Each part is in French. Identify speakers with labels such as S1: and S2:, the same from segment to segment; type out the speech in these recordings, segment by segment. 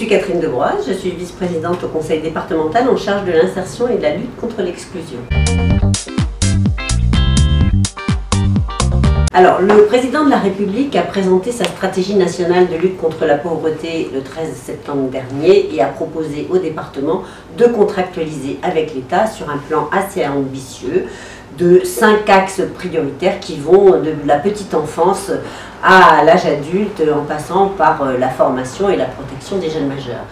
S1: suis Catherine Debroise, je suis vice-présidente au conseil départemental en charge de l'insertion et de la lutte contre l'exclusion. Alors, le président de la République a présenté sa stratégie nationale de lutte contre la pauvreté le 13 septembre dernier et a proposé au département de contractualiser avec l'État sur un plan assez ambitieux de 5 axes prioritaires qui vont de la petite enfance à l'âge adulte en passant par la formation et la protection des jeunes majeurs.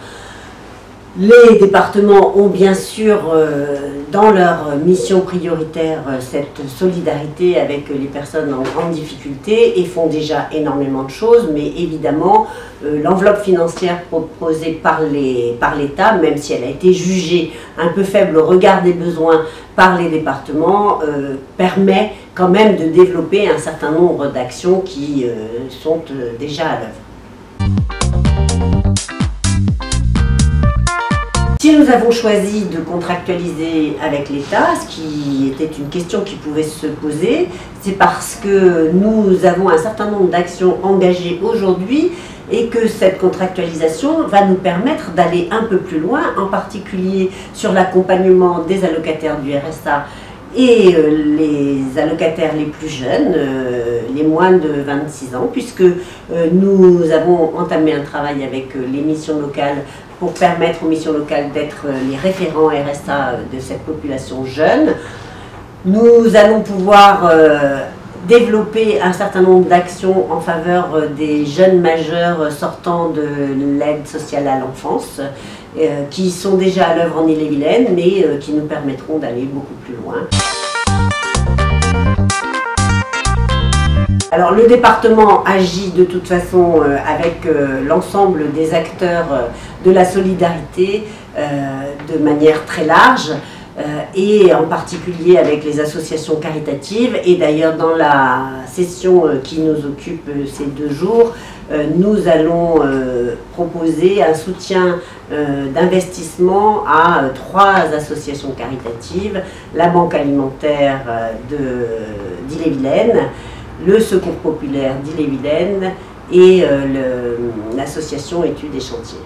S1: Les départements ont bien sûr dans leur mission prioritaire cette solidarité avec les personnes en grande difficulté et font déjà énormément de choses, mais évidemment l'enveloppe financière proposée par l'État, même si elle a été jugée un peu faible au regard des besoins par les départements, permet quand même de développer un certain nombre d'actions qui sont déjà à l'œuvre. Si nous avons choisi de contractualiser avec l'État, ce qui était une question qui pouvait se poser, c'est parce que nous avons un certain nombre d'actions engagées aujourd'hui et que cette contractualisation va nous permettre d'aller un peu plus loin, en particulier sur l'accompagnement des allocataires du RSA et les allocataires les plus jeunes, les moins de 26 ans, puisque nous avons entamé un travail avec les missions locales pour permettre aux missions locales d'être les référents RSA de cette population jeune. Nous allons pouvoir développer un certain nombre d'actions en faveur des jeunes majeurs sortant de l'aide sociale à l'enfance, qui sont déjà à l'œuvre en Ille-et-Vilaine, mais qui nous permettront d'aller beaucoup plus loin. Alors le département agit de toute façon avec l'ensemble des acteurs de la solidarité de manière très large et en particulier avec les associations caritatives. Et d'ailleurs dans la session qui nous occupe ces 2 jours, nous allons proposer un soutien d'investissement à 3 associations caritatives, la Banque alimentaire d'Ille-et-Vilaine, le Secours populaire d'Ille-et-Vilaine et l'association Études et Chantiers.